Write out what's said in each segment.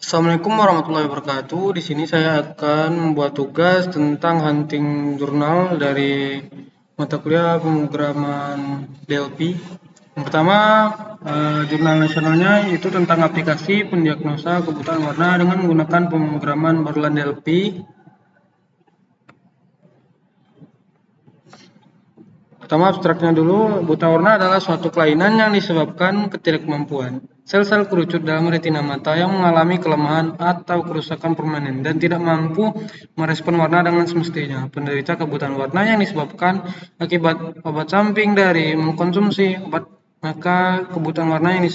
Assalamualaikum warahmatullahi wabarakatuh. Di sini saya akan membuat tugas tentang hunting jurnal dari mata kuliah pemrograman DLP. Yang pertama, jurnal nasionalnya itu tentang aplikasi pendiagnosa kebutaan warna dengan menggunakan pemrograman Borland DLP. Pertama, abstraknya dulu, buta warna adalah suatu kelainan yang disebabkan ketidakmampuan sel-sel kerucut dalam retina mata yang mengalami kelemahan atau kerusakan permanen dan tidak mampu merespon warna dengan semestinya. Penderita kebutaan warna yang disebabkan akibat obat samping dari mengkonsumsi obat, maka kebutaan warna yang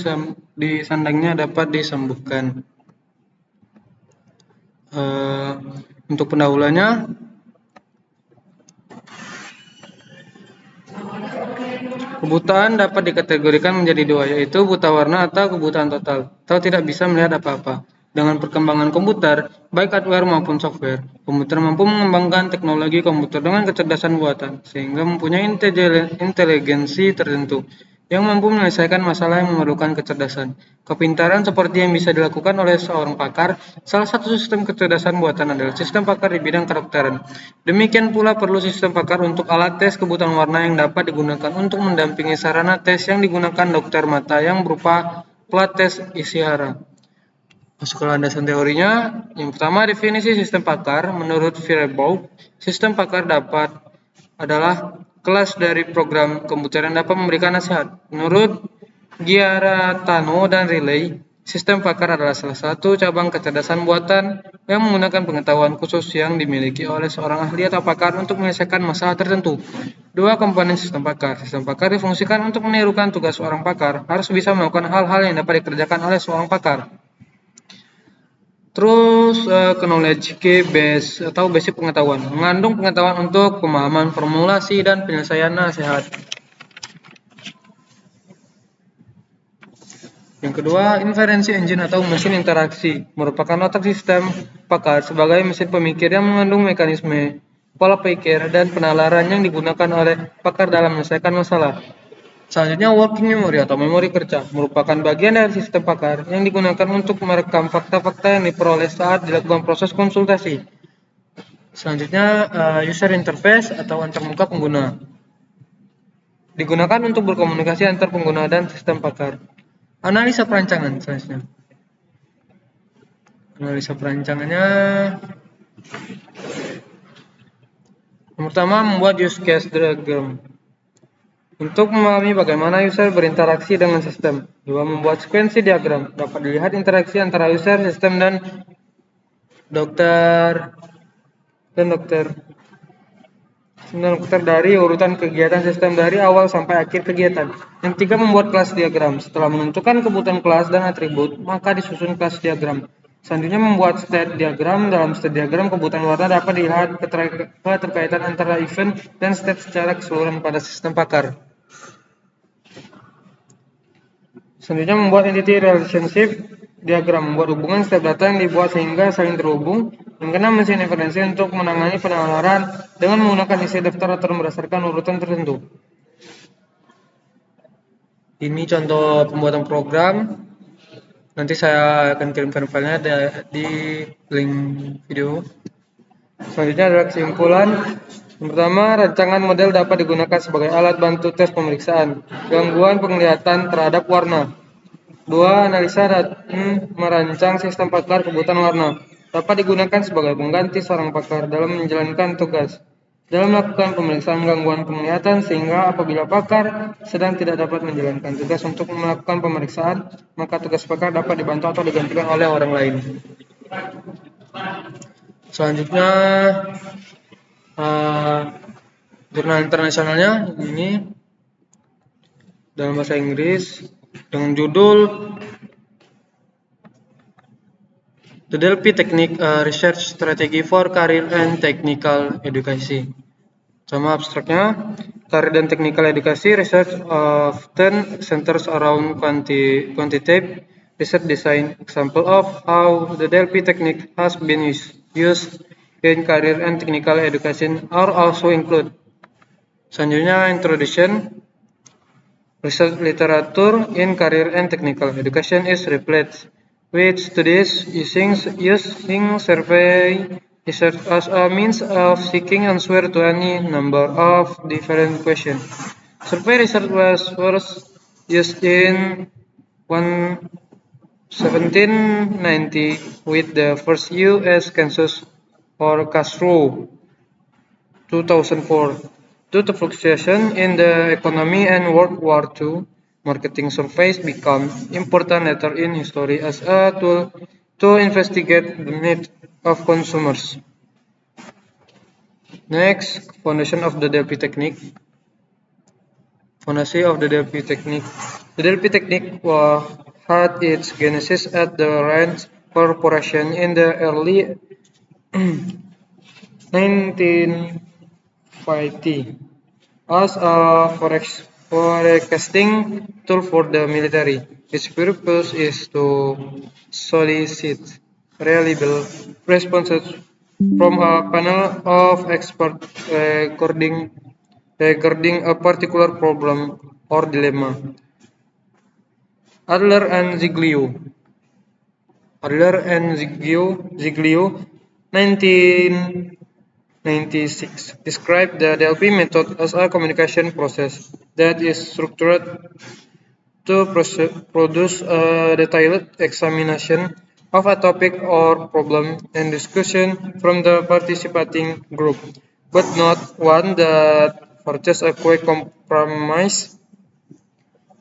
disandangnya dapat disembuhkan. Untuk pendahuluannya, kebutaan dapat dikategorikan menjadi dua, yaitu buta warna atau kebutaan total, atau tidak bisa melihat apa-apa. Dengan perkembangan komputer, baik hardware maupun software, komputer mampu mengembangkan teknologi komputer dengan kecerdasan buatan, sehingga mempunyai inteligensi tertentu yang mampu menyelesaikan masalah yang memerlukan kecerdasan. Kepintaran seperti yang bisa dilakukan oleh seorang pakar. Salah satu sistem kecerdasan buatan adalah sistem pakar di bidang kedokteran. Demikian pula perlu sistem pakar untuk alat tes kebutaan warna yang dapat digunakan untuk mendampingi sarana tes yang digunakan dokter mata yang berupa plat tes isyara. Masuk ke landasan teorinya. Yang pertama, definisi sistem pakar. Menurut Virbaugh, sistem pakar adalah kelas dari program komputer yang dapat memberikan nasihat. Menurut Giaratano dan Riley, sistem pakar adalah salah satu cabang kecerdasan buatan yang menggunakan pengetahuan khusus yang dimiliki oleh seorang ahli atau pakar untuk menyelesaikan masalah tertentu. Dua komponen sistem pakar. Sistem pakar difungsikan untuk menirukan tugas seorang pakar, harus bisa melakukan hal-hal yang dapat dikerjakan oleh seorang pakar. Terus knowledge base atau basic pengetahuan, mengandung pengetahuan untuk pemahaman formulasi dan penyelesaian nasihat. Yang kedua, inferensi engine atau mesin interaksi, merupakan otak sistem pakar sebagai mesin pemikir yang mengandung mekanisme pola pikir dan penalaran yang digunakan oleh pakar dalam menyelesaikan masalah. Selanjutnya, working memory atau memori kerja merupakan bagian dari sistem pakar yang digunakan untuk merekam fakta-fakta yang diperoleh saat dilakukan proses konsultasi. Selanjutnya, user interface atau antarmuka pengguna digunakan untuk berkomunikasi antar pengguna dan sistem pakar. Analisa perancangan selanjutnya. Analisa perancangannya, yang pertama, membuat use case diagram untuk memahami bagaimana user berinteraksi dengan sistem. Dua, membuat sekuensi diagram. Dapat dilihat interaksi antara user, sistem, dan dokter dari urutan kegiatan sistem dari awal sampai akhir kegiatan. Yang tiga, membuat kelas diagram. Setelah menentukan kebutuhan kelas dan atribut, maka disusun kelas diagram. Selanjutnya, membuat state diagram. Dalam state diagram, kebutuhan warna dapat dilihat keterkaitan antara event dan state secara keseluruhan pada sistem pakar. Selanjutnya, membuat entity relationship diagram, membuat hubungan setiap data yang dibuat sehingga saling terhubung. Yang keenam, mesin inferensi untuk menangani penalaran dengan menggunakan isi daftar atau berdasarkan urutan tertentu. Ini contoh pembuatan program. Nanti saya akan kirimkan filenya di link video. Selanjutnya adalah kesimpulan. Yang pertama, rancangan model dapat digunakan sebagai alat bantu tes pemeriksaan gangguan penglihatan terhadap warna. 2. Analisa dan merancang sistem pakar kebutaan warna dapat digunakan sebagai pengganti seorang pakar dalam menjalankan tugas dalam melakukan pemeriksaan gangguan penglihatan, sehingga apabila pakar sedang tidak dapat menjalankan tugas untuk melakukan pemeriksaan, maka tugas pakar dapat dibantu atau digantikan oleh orang lain. Selanjutnya, jurnal internasionalnya ini dalam bahasa Inggris dengan judul The Delphi Technique Research Strategy for Career and Technical Education. Sama abstraknya, career dan technical education research often centers around quantitative research design. Example of how the Delphi technique has been used in career and technical education are also include. Selanjutnya, introduction. Research literature in career and technical education is replete which studies using survey research as a means of seeking answer to any number of different questions. Survey research was first used in 1790 with the first U.S. census or CASRO 2004. Due to fluctuation in the economy and World War II, marketing surveys became important later in history as a tool to investigate the needs of consumers. Next, foundation of the Delphi technique. Foundation of the Delphi technique. The Delphi technique had its genesis at the Rand Corporation in the early 1950 as a forecasting tool for the military. Its purpose is to solicit reliable responses from a panel of experts regarding a particular problem or dilemma. Adler and Ziglio. Ziglio, 1996, described the Delphi method as a communication process that is structured to produce a detailed examination of a topic or problem and discussion from the participating group, but not one that forces a quick compromise.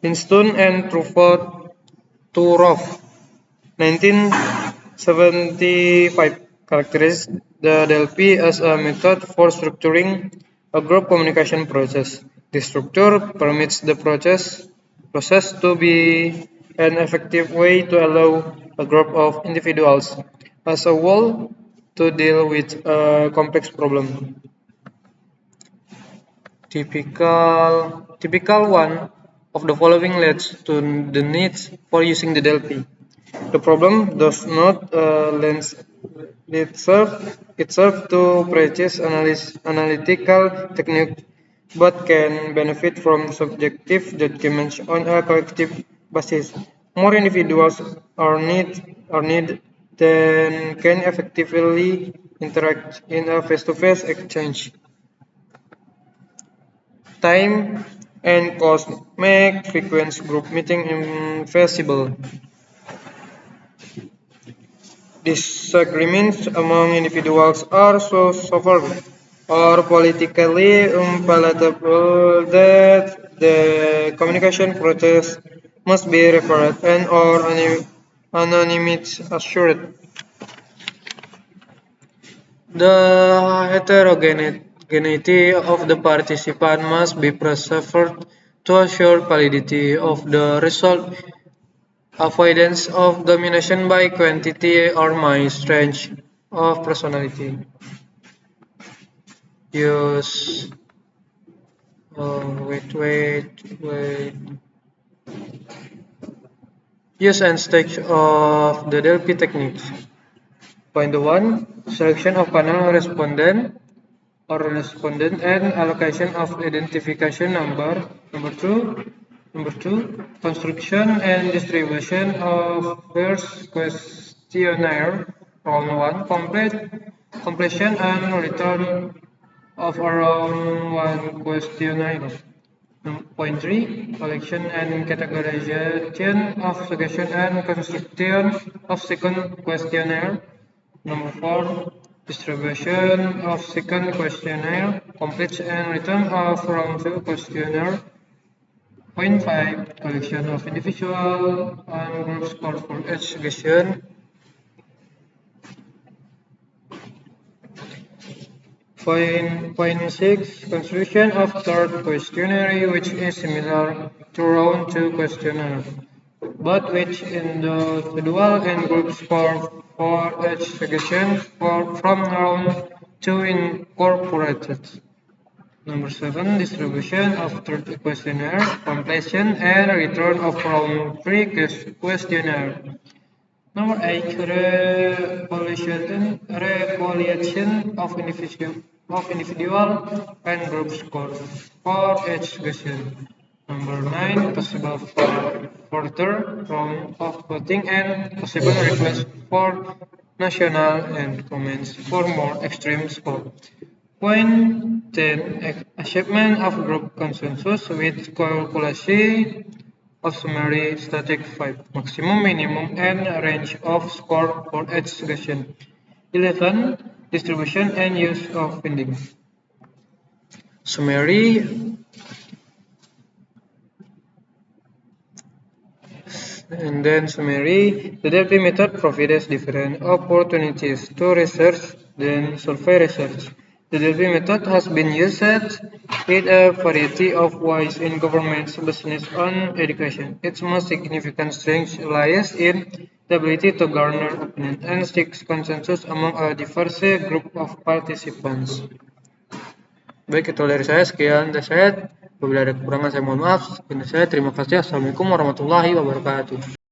Winston and Turov, 1975, characterized the Delphi as a method for structuring a group communication process. The structure permits the process to be an effective way to allow a group of individuals as a whole to deal with a complex problem. Typical one of the following leads to the needs for using the Delphi. The problem does not lend itself to precise analytical technique, but can benefit from subjective judgments on a collective basis. More individuals are needed than can effectively interact in a face-to-face exchange. Time and cost make frequent group meeting infeasible. Disagreements among individuals are so severe or politically unpalatable that the communication process must be referred and or anonymity assured. The heterogeneity of the participant must be preserved to assure validity of the result. Avoidance of domination by quantity or my strength of personality. Use. Wait. Use and stage of the Delphi techniques. Point 1. Selection of panel respondent and allocation of identification number. Number two, construction and distribution of first questionnaire. Round 1, completion and return of around one questionnaire. Point 3, collection and categorization of suggestion and construction of second questionnaire. Number 4, distribution of second questionnaire, complete and return of round 2 questionnaire. Point 5, collection of individual and group score for each suggestion. Point 6, construction of third questionnaire which is similar to round 2 questionnaire, but which individual and group score for each suggestion from round 2 incorporated. Number 7, distribution of third questionnaire, completion and return of round 3 questionnaire. Number 8, revaluation of individual and group scores for each question. Number 9, possible further round of voting and possible request for national and comments for more extreme score. Point 10, achievement of group consensus with calculation of summary static 5, maximum, minimum, and range of score for each question. 11, distribution and use of funding. Summary. And then summary, the DLP method provides different opportunities to research than survey research. The DLP method has been used with a variety of ways in government's business on education. Its most significant strength lies in the ability to garner opinion and seek consensus among a diverse group of participants. Baik, itu dari saya. Sekian dari saya. Apabila ada kekurangan saya mohon maaf. Sekian dari saya. Terima kasih. Assalamualaikum warahmatullahi wabarakatuh.